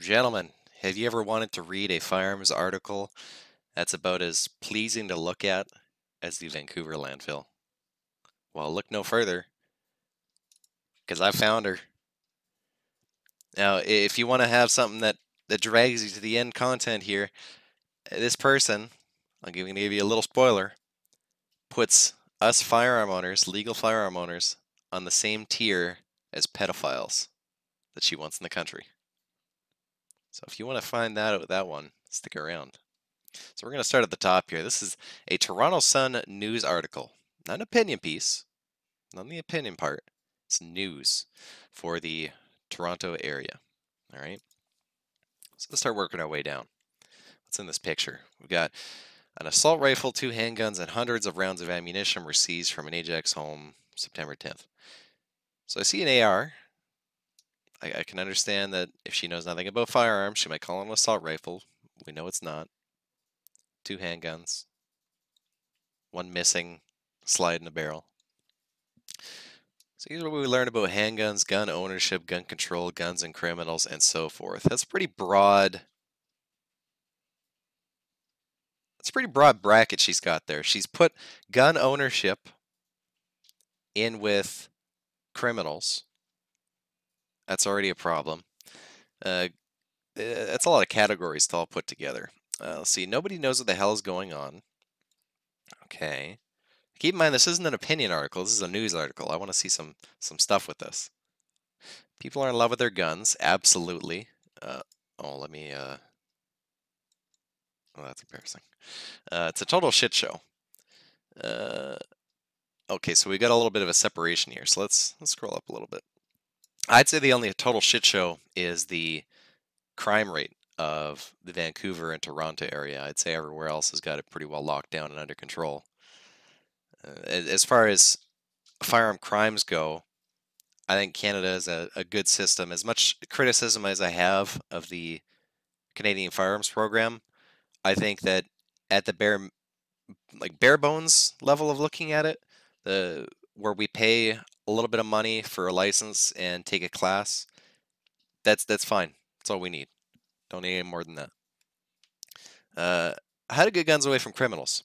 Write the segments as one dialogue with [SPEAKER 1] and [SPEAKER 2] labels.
[SPEAKER 1] Gentlemen, have you ever wanted to read a firearms article that's about as pleasing to look at as the Vancouver landfill? Well, look no further, because I found her. Now, if you want to have something that drags you to the end content here, this person, gonna give you a little spoiler, puts us firearm owners, legal firearm owners, on the same tier as pedophiles that she wants in the country. So if you want to find that one, stick around. So we're going to start at the top here. This is a Toronto Sun news article, not an opinion piece, not the opinion part. It's news for the Toronto area. All right. So let's start working our way down. What's in this picture? We've got an assault rifle, 2 handguns, and hundreds of rounds of ammunition were seized from an Ajax home September 10th. So I see an AR. I can understand that if she knows nothing about firearms, she might call it an assault rifle. We know it's not. 2 handguns, 1 missing slide in the barrel. So here's what we learned about handguns, gun ownership, gun control, guns and criminals, and so forth. That's pretty broad. That's a pretty broad bracket she's got there. She's put gun ownership in with criminals. That's already a problem. That's a lot of categories to all put together. Let's see. Nobody knows what the hell is going on. Okay. Keep in mind, this isn't an opinion article. This is a news article. I want to see some stuff with this. People are in love with their guns. Absolutely. Let me... oh, that's embarrassing. It's a total shit show. Okay, so we got a little bit of a separation here. So let's scroll up a little bit. I'd say the only total shit show is the crime rate of the Vancouver and Toronto area. I'd say everywhere else has got it pretty well locked down and under control. As far as firearm crimes go, I think Canada is a good system. As much criticism as I have of the Canadian firearms program, I think that at the bare bones level of looking at it, where we pay a little bit of money for a license and take a class, that's fine. That's all we need. Don't need any more than that. How to get guns away from criminals.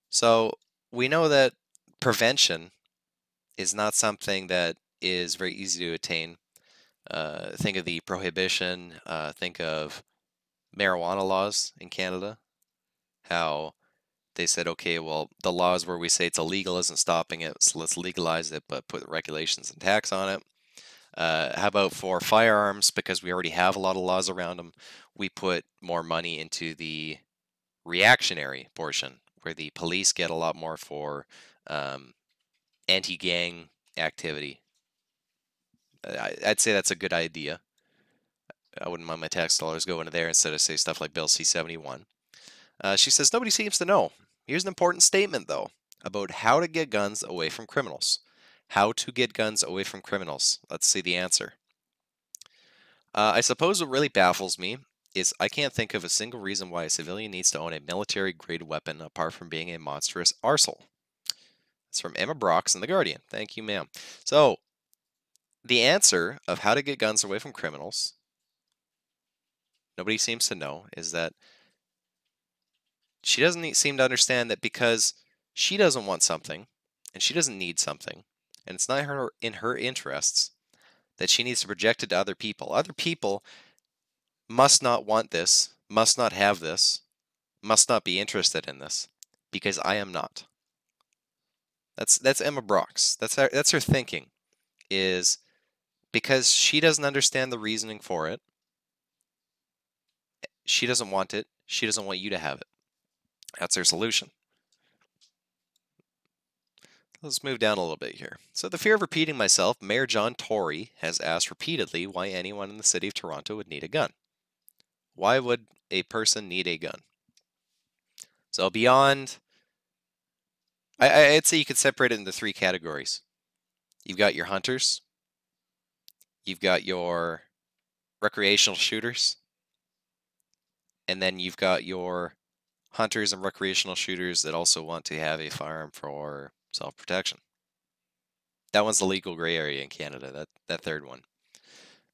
[SPEAKER 1] So we know that prevention is not something that is very easy to attain. Think of the prohibition. Think of marijuana laws in Canada. How they said, okay, well, the laws where we say it's illegal isn't stopping it, so let's legalize it, but put regulations and tax on it. How about for firearms? Because we already have a lot of laws around them, we put more money into the reactionary portion, where the police get a lot more for anti-gang activity. I'd say that's a good idea. I wouldn't mind my tax dollars going to there instead of, say, stuff like Bill C-71. She says, nobody seems to know. Here's an important statement, though, about how to get guns away from criminals. How to get guns away from criminals. Let's see the answer. I suppose what really baffles me is I can't think of a single reason why a civilian needs to own a military-grade weapon apart from being a monstrous arsehole. It's from Emma Brox in The Guardian. Thank you, ma'am. So, the answer of how to get guns away from criminals, nobody seems to know, is that she doesn't seem to understand that because she doesn't want something, and she doesn't need something, and it's not in her interests, that she needs to project it to other people. Other people must not want this, must not have this, must not be interested in this, because I am not. That's Emma Brox. That's her thinking, is because she doesn't understand the reasoning for it, she doesn't want it, she doesn't want you to have it. That's her solution. Let's move down a little bit here. So the fear of repeating myself, Mayor John Tory has asked repeatedly why anyone in the city of Toronto would need a gun. Why would a person need a gun? So beyond, I'd say you could separate it into 3 categories. You've got your hunters, you've got your recreational shooters, and then you've got your hunters and recreational shooters that also want to have a firearm for self-protection. That one's the legal gray area in Canada, that third one.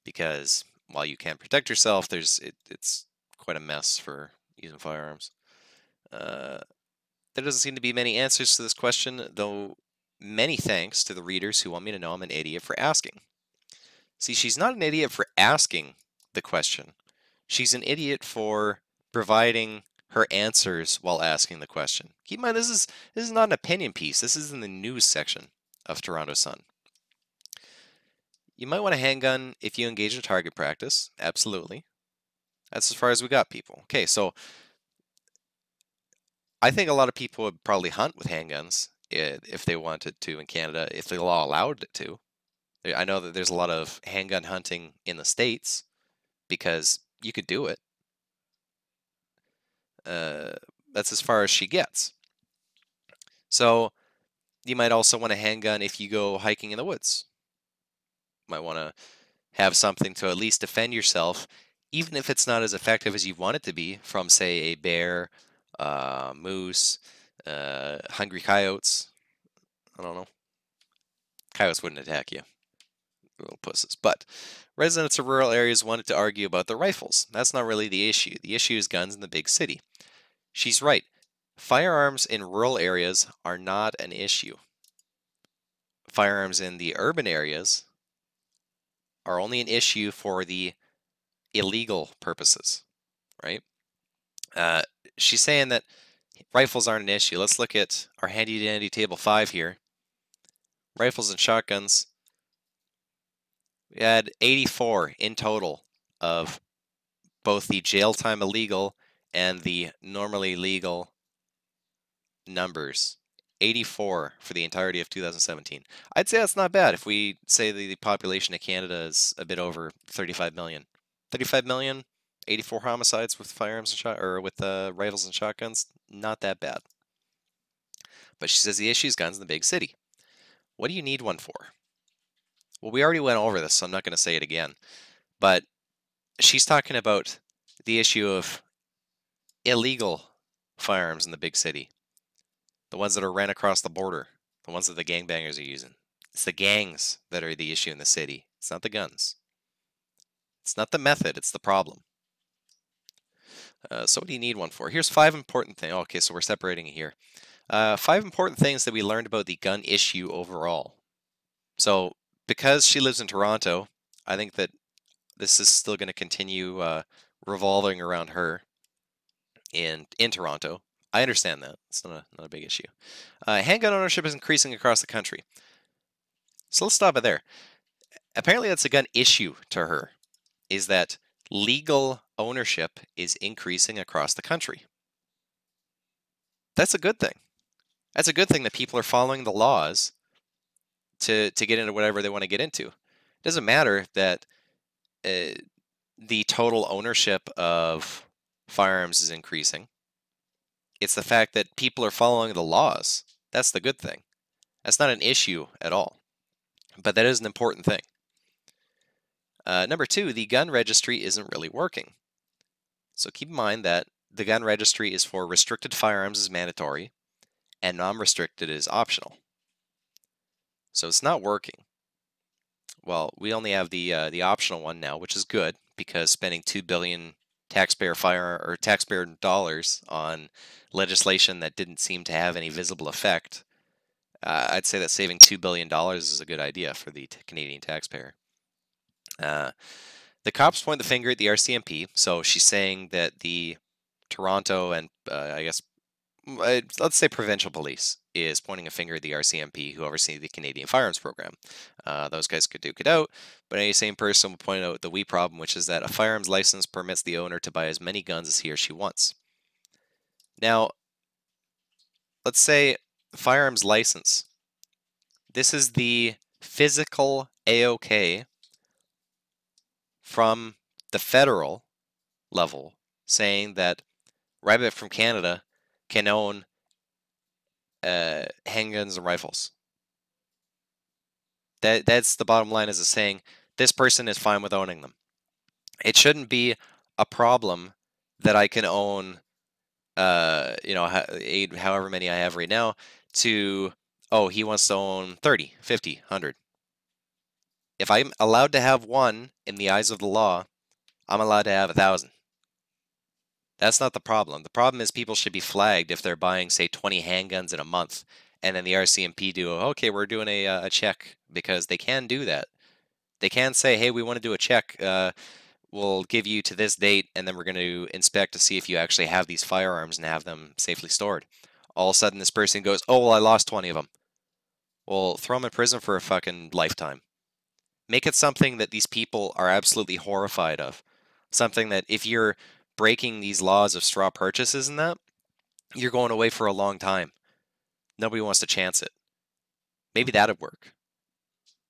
[SPEAKER 1] Because while you can protect yourself, it's quite a mess for using firearms. There doesn't seem to be many answers to this question, though many thanks to the readers who want me to know I'm an idiot for asking. See, she's not an idiot for asking the question. She's an idiot for providing her answers while asking the question. Keep in mind, this is not an opinion piece. This is in the news section of Toronto Sun. You might want a handgun if you engage in target practice. Absolutely. That's as far as we got, people. Okay, so I think a lot of people would probably hunt with handguns if they wanted to in Canada, if the law allowed it to. I know that there's a lot of handgun hunting in the States because you could do it. That's as far as she gets. So you might also want a handgun if you go hiking in the woods. Might want to have something to at least defend yourself, even if it's not as effective as you want it to be from, say, a bear, moose, hungry coyotes. I don't know. Coyotes wouldn't attack you. Little pusses. But residents of rural areas wanted to argue about the rifles. That's not really the issue. The issue is guns in the big city. She's right. Firearms in rural areas are not an issue. Firearms in the urban areas are only an issue for the illegal purposes, right? She's saying that rifles aren't an issue. Let's look at our handy-dandy table 5 here. Rifles and shotguns. We had 84 in total of both the jail time illegal and the normally legal numbers. 84 for the entirety of 2017. I'd say that's not bad if we say the population of Canada is a bit over 35 million. 35 million, 84 homicides with firearms and with rifles and shotguns, not that bad. But she says the issue is guns in the big city. What do you need one for? Well, we already went over this, so I'm not going to say it again. But she's talking about the issue of illegal firearms in the big city. The ones that are ran across the border. The ones that the gangbangers are using. It's the gangs that are the issue in the city. It's not the guns. It's not the method, it's the problem. So what do you need one for? Here's 5 important things. Okay, so we're separating it here. 5 important things that we learned about the gun issue overall. So because she lives in Toronto, I think that this is still going to continue revolving around her in Toronto. I understand that. It's not a big issue. Handgun ownership is increasing across the country. So let's stop it there. Apparently that's a gun issue to her, is that legal ownership is increasing across the country. That's a good thing. That's a good thing that people are following the laws to get into whatever they want to get into. It doesn't matter that the total ownership of firearms is increasing. It's the fact that people are following the laws. That's the good thing. That's not an issue at all. But that is an important thing. Number 2, the gun registry isn't really working. So keep in mind that the gun registry is for restricted firearms is mandatory and non-restricted is optional. So it's not working. Well, we only have the optional one now, which is good because spending $2 billion taxpayer dollars on legislation that didn't seem to have any visible effect, I'd say that saving $2 billion is a good idea for the Canadian taxpayer. The cops point the finger at the RCMP, so she's saying that the Toronto and I guess let's say provincial police is pointing a finger at the RCMP who oversee the Canadian Firearms Program. Those guys could duke it out, but any same person will point out the wee problem, which is that a firearms license permits the owner to buy as many guns as he or she wants. Now, let's say firearms license. This is the physical AOK from the federal level saying that Rabbit from Canada can own handguns and rifles. That's the bottom line, is it saying this person is fine with owning them. It shouldn't be a problem that I can own, however many I have right now, to, oh, he wants to own 30, 50, 100. If I'm allowed to have one in the eyes of the law, I'm allowed to have 1,000. That's not the problem. The problem is people should be flagged if they're buying, say, 20 handguns in a month, and then the RCMP do, okay, we're doing a check, because they can do that. They can say, hey, we want to do a check. We'll give you to this date, and then we're going to inspect to see if you actually have these firearms and have them safely stored. All of a sudden, this person goes, oh, well, I lost 20 of them. Well, throw them in prison for a fucking lifetime. Make it something that these people are absolutely horrified of. Something that if you're breaking these laws of straw purchases and that, you're going away for a long time. Nobody wants to chance it. Maybe that'd work.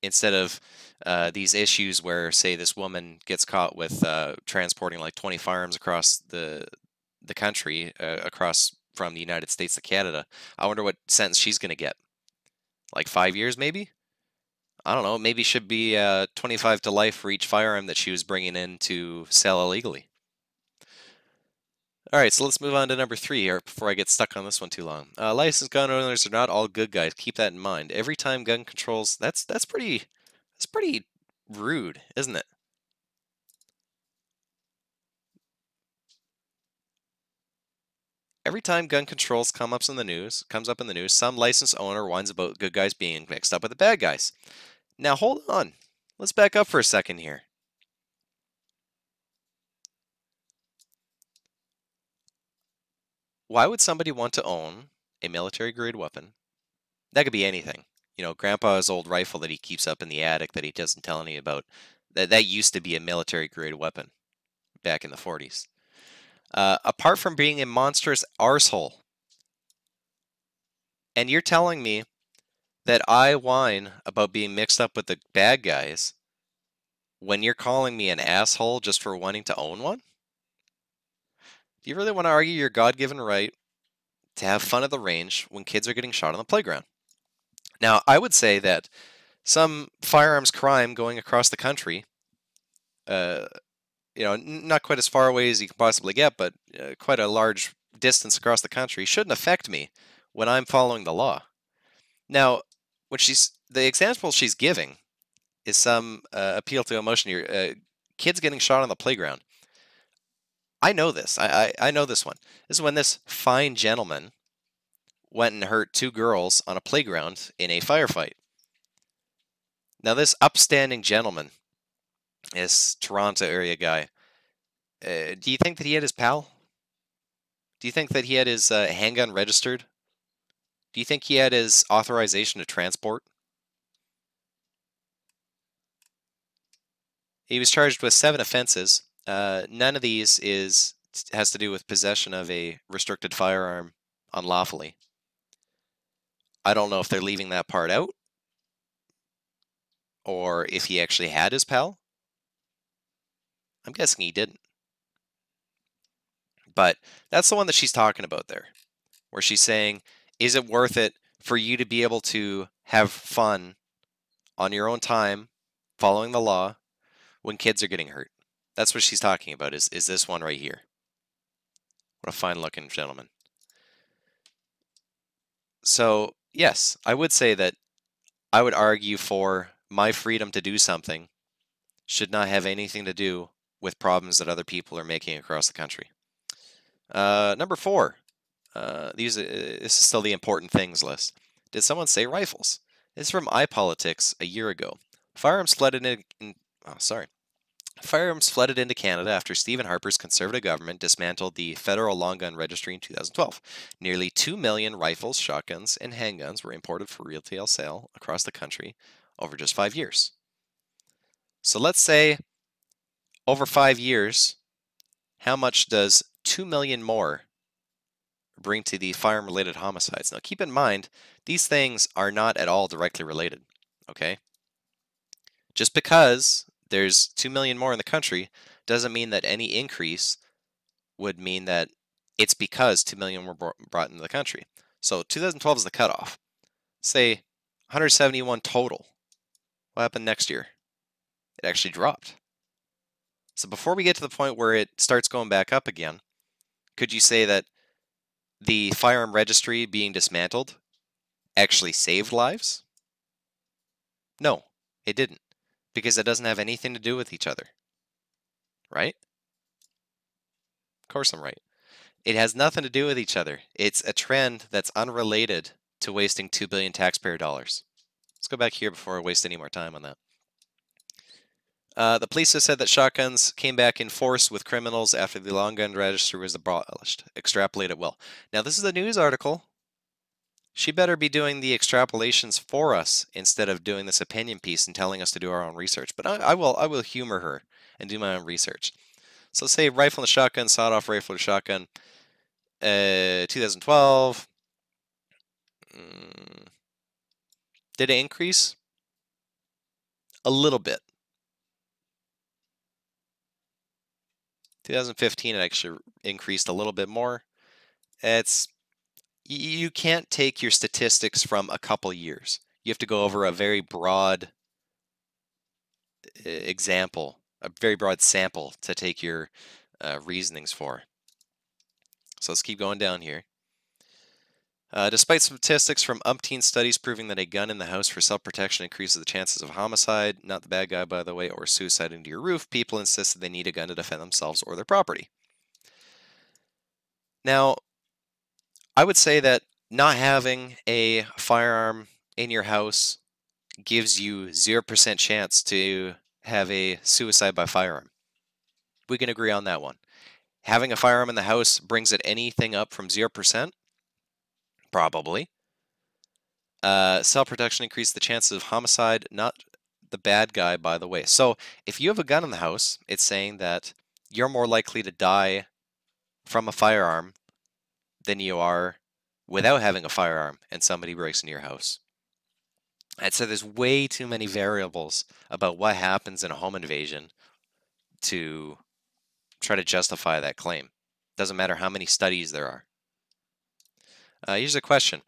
[SPEAKER 1] Instead of these issues where, say, this woman gets caught with transporting like 20 firearms across the country, across from the United States to Canada. I wonder what sentence she's going to get. Like 5 years, maybe? I don't know. Maybe should be 25 to life for each firearm that she was bringing in to sell illegally. All right, so let's move on to number 3 here before I get stuck on this one too long. Licensed gun owners are not all good guys. Keep that in mind. Every time gun controls, that's pretty rude, isn't it? Every time gun controls comes up in the news, some licensed owner whines about good guys being mixed up with the bad guys. Now hold on. Let's back up for a second here. Why would somebody want to own a military grade weapon? That could be anything. You know, grandpa's old rifle that he keeps up in the attic that he doesn't tell any about. That used to be a military grade weapon back in the 40s. Apart from being a monstrous arsehole, and you're telling me that I whine about being mixed up with the bad guys when you're calling me an asshole just for wanting to own one? Do you really want to argue your God-given right to have fun at the range when kids are getting shot on the playground? Now, I would say that some firearms crime going across the country, uh, not quite as far away as you can possibly get, but quite a large distance across the country, shouldn't affect me when I'm following the law. Now, the example she's giving is some appeal to emotion here. Kids getting shot on the playground. I know this. I know this one. This is when this fine gentleman went and hurt 2 girls on a playground in a firefight. Now, this upstanding gentleman, this Toronto area guy, do you think that he had his PAL? Do you think that he had his handgun registered? Do you think he had his authorization to transport? He was charged with 7 offenses. None of these has to do with possession of a restricted firearm unlawfully. I don't know if they're leaving that part out, or if he actually had his PAL. I'm guessing he didn't. But that's the one that she's talking about there, where she's saying, is it worth it for you to be able to have fun on your own time, following the law, when kids are getting hurt? That's what she's talking about, is this one right here. What a fine looking gentleman. So, yes, I would say that I would argue for my freedom to do something should not have anything to do with problems that other people are making across the country. Number 4. This is still the important things list. Did someone say rifles? This is from iPolitics a year ago. Firearms flooded Firearms flooded into Canada after Stephen Harper's Conservative government dismantled the federal long gun registry in 2012. Nearly 2 million rifles, shotguns, and handguns were imported for retail sale across the country over just 5 years. So let's say over 5 years, how much does 2 million more bring to the firearm-related homicides? Now keep in mind, these things are not at all directly related, okay? Just because there's 2 million more in the country doesn't mean that any increase would mean that it's because 2 million were brought into the country. So 2012 is the cutoff. Say 171 total. What happened next year? It actually dropped. So before we get to the point where it starts going back up again, could you say that the firearm registry being dismantled actually saved lives? No, it didn't, because it doesn't have anything to do with each other, right? course I'm right. It has nothing to do with each other. It's a trend that's unrelated to wasting 2 billion taxpayer dollars. Let's go back here before I waste any more time on that. The police have said that shotguns came back in force with criminals after the long gun register was abolished. Extrapolate it well. Now, this is a news article. She better be doing the extrapolations for us instead of doing this opinion piece and telling us to do our own research. But I will humor her and do my own research. So say rifle and shotgun, sawed-off rifle and shotgun, 2012. Did it increase? A little bit. 2015 it actually increased a little bit more. You can't take your statistics from a couple years. You have to go over a very broad example, a very broad sample to take your reasonings for. So let's keep going down here. Despite statistics from umpteen studies proving that a gun in the house for self-protection increases the chances of homicide, not the bad guy by the way, or suicide into your roof, people insist that they need a gun to defend themselves or their property. Now, I would say that not having a firearm in your house gives you 0% chance to have a suicide by firearm. We can agree on that one. Having a firearm in the house brings it anything up from 0%? Probably. Self-protection increases the chances of homicide, not the bad guy, by the way. So if you have a gun in the house, it's saying that you're more likely to die from a firearm than you are without having a firearm and somebody breaks into your house. I'd say there's way too many variables about what happens in a home invasion to try to justify that claim. Doesn't matter how many studies there are. Here's a question.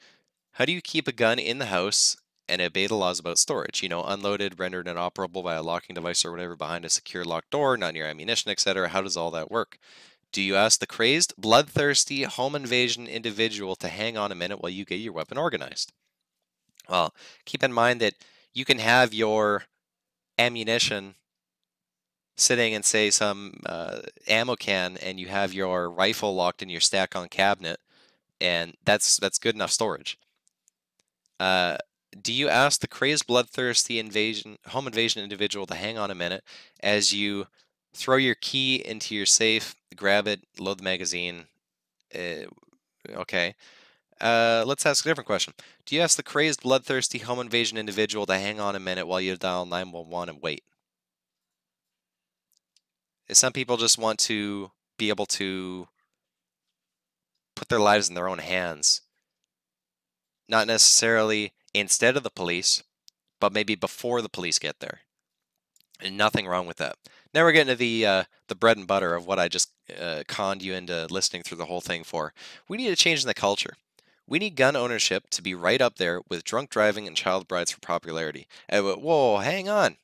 [SPEAKER 1] How do you keep a gun in the house and obey the laws about storage? You know, unloaded, rendered inoperable by a locking device or whatever behind a secure locked door, not near ammunition, etc. How does all that work? Do you ask the crazed, bloodthirsty, home invasion individual to hang on a minute while you get your weapon organized? Well, keep in mind that you can have your ammunition sitting in, say, some ammo can, and you have your rifle locked in your stack on cabinet, and that's good enough storage. Do you ask the crazed, bloodthirsty home invasion individual to hang on a minute as you throw your key into your safe, grab it, load the magazine? Okay. Let's ask a different question. Do you ask the crazed, bloodthirsty home invasion individual to hang on a minute while you dial 911 and wait? Some people just want to be able to put their lives in their own hands. Not necessarily instead of the police, but maybe before the police get there. And nothing wrong with that. Now we're getting to the bread and butter of what I just conned you into listening through the whole thing for. We need a change in the culture. We need gun ownership to be right up there with drunk driving and child brides for popularity. Whoa, hang on.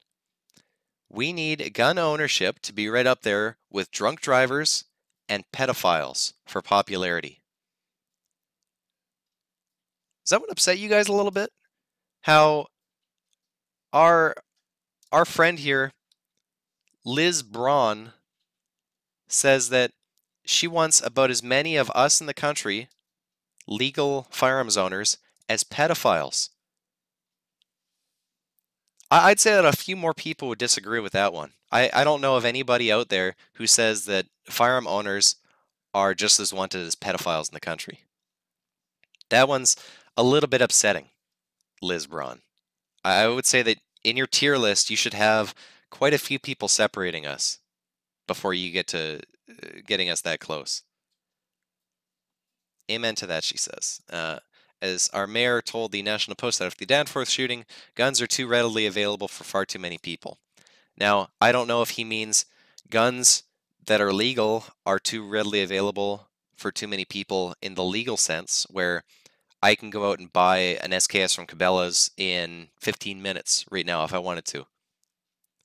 [SPEAKER 1] We need gun ownership to be right up there with drunk drivers and pedophiles for popularity. Does that one upset you guys a little bit? How our friend here, Liz Braun, says that she wants about as many of us in the country, legal firearms owners, as pedophiles. I'd say that a few more people would disagree with that one. I don't know of anybody out there who says that firearm owners are just as wanted as pedophiles in the country. That one's a little bit upsetting, Liz Braun. I would say that in your tier list, you should have quite a few people separating us before you get to getting us that close. Amen to that, she says. As our mayor told the National Post that after the Danforth shooting, guns are too readily available for far too many people. Now, I don't know if he means guns that are legal are too readily available for too many people in the legal sense, where I can go out and buy an SKS from Cabela's in 15 minutes right now if I wanted to.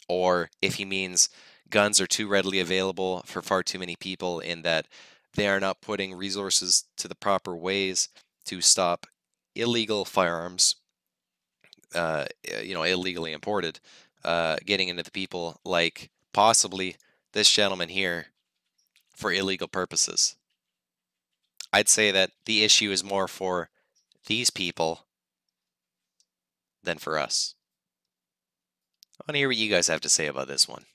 [SPEAKER 1] Or if he means guns are too readily available for far too many people in that they are not putting resources to the proper ways to stop illegal firearms, illegally imported, getting into the people, like possibly this gentleman here for illegal purposes. I'd say that the issue is more for these people than for us. I want to hear what you guys have to say about this one.